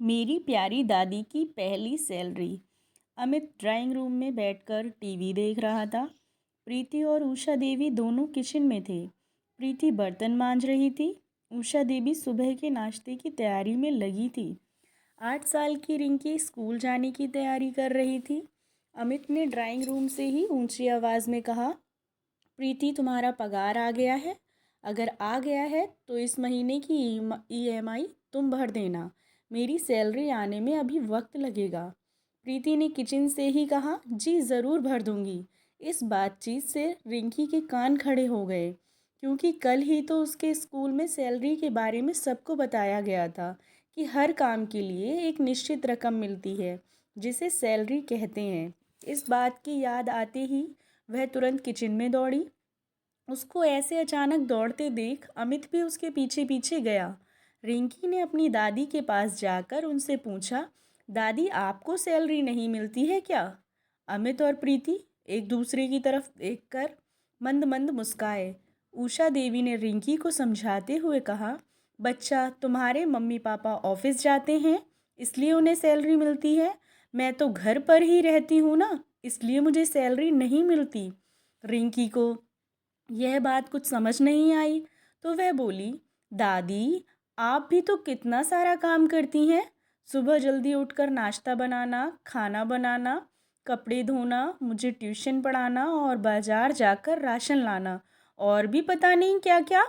मेरी प्यारी दादी की पहली सैलरी। अमित ड्राइंग रूम में बैठकर टीवी देख रहा था। प्रीति और उषा देवी दोनों किचन में थे। प्रीति बर्तन मांज रही थी। उषा देवी सुबह के नाश्ते की तैयारी में लगी थी। 8 साल की रिंकी स्कूल जाने की तैयारी कर रही थी। अमित ने ड्राइंग रूम से ही ऊंची आवाज़ में कहा, प्रीति तुम्हारा पगार आ गया है। अगर आ गया है तो इस महीने की ईएमआई तुम भर देना। मेरी सैलरी आने में अभी वक्त लगेगा। प्रीति ने किचन से ही कहा, जी ज़रूर भर दूंगी। इस बातचीत से रिंकी के कान खड़े हो गए, क्योंकि कल ही तो उसके स्कूल में सैलरी के बारे में सबको बताया गया था कि हर काम के लिए एक निश्चित रकम मिलती है, जिसे सैलरी कहते हैं। इस बात की याद आते ही वह तुरंत किचन में दौड़ी। उसको ऐसे अचानक दौड़ते देख अमित भी उसके पीछे पीछे गया। रिंकी ने अपनी दादी के पास जाकर उनसे पूछा, दादी आपको सैलरी नहीं मिलती है क्या? अमित और प्रीति एक दूसरे की तरफ देखकर मंद मंद मुस्काए। उषा देवी ने रिंकी को समझाते हुए कहा, बच्चा तुम्हारे मम्मी पापा ऑफिस जाते हैं इसलिए उन्हें सैलरी मिलती है। मैं तो घर पर ही रहती हूँ ना, इसलिए मुझे सैलरी नहीं मिलती। रिंकी को यह बात कुछ समझ नहीं आई, तो वह बोली, दादी आप भी तो कितना सारा काम करती हैं। सुबह जल्दी उठकर नाश्ता बनाना, खाना बनाना, कपड़े धोना, मुझे ट्यूशन पढ़ाना और बाजार जाकर राशन लाना, और भी पता नहीं क्या क्या।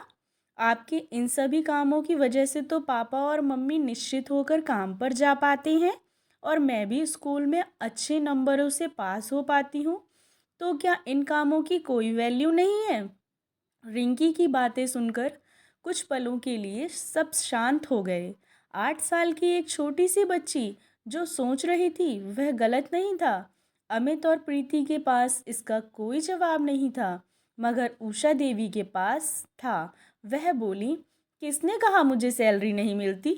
आपके इन सभी कामों की वजह से तो पापा और मम्मी निश्चित होकर काम पर जा पाते हैं और मैं भी स्कूल में अच्छे नंबरों से पास हो पाती हूँ। तो क्या इन कामों की कोई वैल्यू नहीं है? रिंकी की बातें सुनकर कुछ पलों के लिए सब शांत हो गए। 8 साल की एक छोटी सी बच्ची जो सोच रही थी वह गलत नहीं था। अमित और प्रीति के पास इसका कोई जवाब नहीं था, मगर उषा देवी के पास था। वह बोली, किसने कहा मुझे सैलरी नहीं मिलती?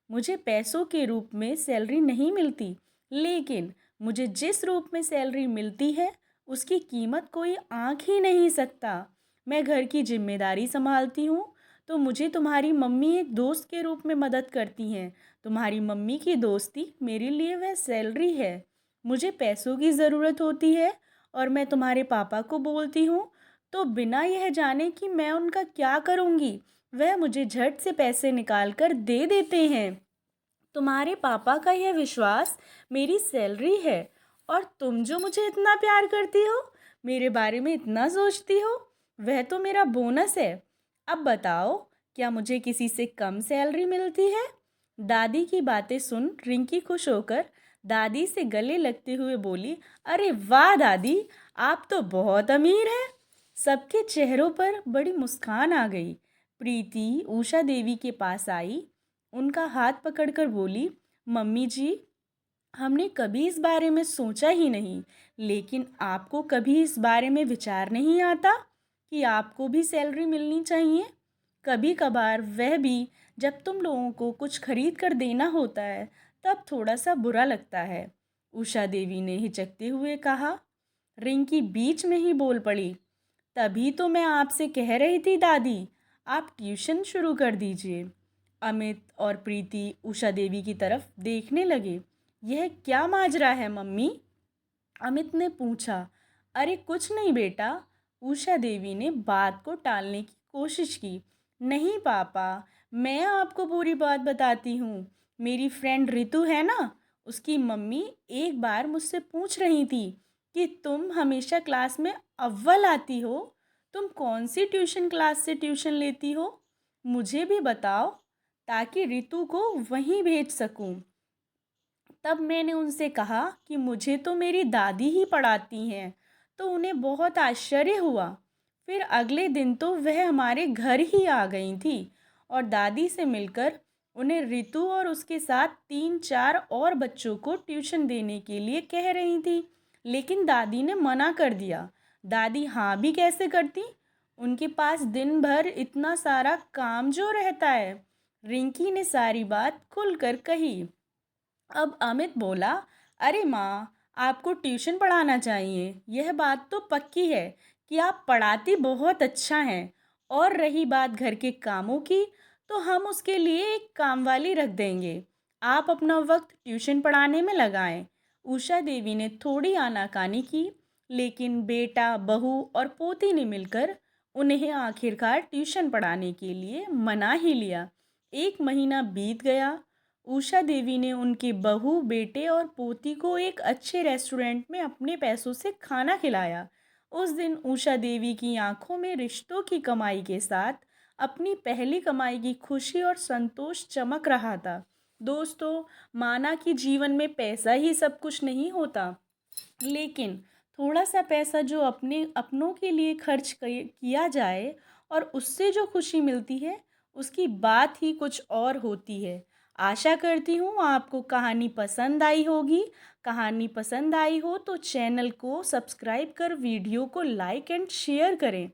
मुझे पैसों के रूप में सैलरी नहीं मिलती, लेकिन मुझे जिस रूप में सैलरी मिलती है उसकी कीमत कोई आंक ही नहीं सकता। मैं घर की जिम्मेदारी संभालती हूँ तो मुझे तुम्हारी मम्मी एक दोस्त के रूप में मदद करती हैं। तुम्हारी मम्मी की दोस्ती मेरे लिए वह सैलरी है। मुझे पैसों की ज़रूरत होती है और मैं तुम्हारे पापा को बोलती हूँ तो बिना यह जाने कि मैं उनका क्या करूँगी वह मुझे झट से पैसे निकाल कर दे देते हैं। तुम्हारे पापा का यह विश्वास मेरी सैलरी है, और तुम जो मुझे इतना प्यार करती हो, मेरे बारे में इतना सोचती हो, वह तो मेरा बोनस है। अब बताओ, क्या मुझे किसी से कम सैलरी मिलती है? दादी की बातें सुन रिंकी खुश होकर दादी से गले लगते हुए बोली, अरे वाह दादी, आप तो बहुत अमीर हैं। सबके चेहरों पर बड़ी मुस्कान आ गई। प्रीति उषा देवी के पास आई, उनका हाथ पकड़कर बोली, मम्मी जी, हमने कभी इस बारे में सोचा ही नहीं, लेकिन आपको कभी इस बारे में विचार नहीं आता कि आपको भी सैलरी मिलनी चाहिए? कभी कभार वह भी जब तुम लोगों को कुछ खरीद कर देना होता है तब थोड़ा सा बुरा लगता है। उषा देवी ने हिचकते हुए कहा। रिंकी बीच में ही बोल पड़ी, तभी तो मैं आपसे कह रही थी दादी, आप ट्यूशन शुरू कर दीजिए। अमित और प्रीति उषा देवी की तरफ देखने लगे। यह क्या माजरा है मम्मी? अमित ने पूछा। अरे कुछ नहीं बेटा, उषा देवी ने बात को टालने की कोशिश की। नहीं पापा, मैं आपको पूरी बात बताती हूँ। मेरी फ्रेंड रितु है ना, उसकी मम्मी एक बार मुझसे पूछ रही थी कि तुम हमेशा क्लास में अव्वल आती हो, तुम कौन सी ट्यूशन क्लास से ट्यूशन लेती हो? मुझे भी बताओ ताकि रितु को वहीं भेज सकूं। तब मैंने उनसे कहा कि मुझे तो मेरी दादी ही पढ़ाती हैं, तो उन्हें बहुत आश्चर्य हुआ। फिर अगले दिन तो वह हमारे घर ही आ गई थी और दादी से मिलकर उन्हें रितु और उसके साथ 3-4 और बच्चों को ट्यूशन देने के लिए कह रही थी, लेकिन दादी ने मना कर दिया। दादी हाँ भी कैसे करती, उनके पास दिन भर इतना सारा काम जो रहता है। रिंकी ने सारी बात खुलकर कही। अब अमित बोला, अरे माँ, आपको ट्यूशन पढ़ाना चाहिए, यह बात तो पक्की है कि आप पढ़ाती बहुत अच्छा हैं। और रही बात घर के कामों की, तो हम उसके लिए एक कामवाली रख देंगे। आप अपना वक्त ट्यूशन पढ़ाने में लगाएं। उषा देवी ने थोड़ी आनाकानी की, लेकिन बेटा, बहू और पोती ने मिलकर उन्हें आखिरकार ट्यूशन पढ़ाने के लिए मना ही लिया। 1 महीना बीत गया। उषा देवी ने उनके बहू, बेटे और पोती को एक अच्छे रेस्टोरेंट में अपने पैसों से खाना खिलाया। उस दिन उषा देवी की आंखों में रिश्तों की कमाई के साथ अपनी पहली कमाई की खुशी और संतोष चमक रहा था। दोस्तों, माना कि जीवन में पैसा ही सब कुछ नहीं होता, लेकिन थोड़ा सा पैसा जो अपने अपनों के लिए खर्च किया जाए और उससे जो खुशी मिलती है, उसकी बात ही कुछ और होती है। आशा करती हूँ आपको कहानी पसंद आई होगी। कहानी पसंद आई हो तो चैनल को सब्सक्राइब कर वीडियो को लाइक एंड शेयर करें।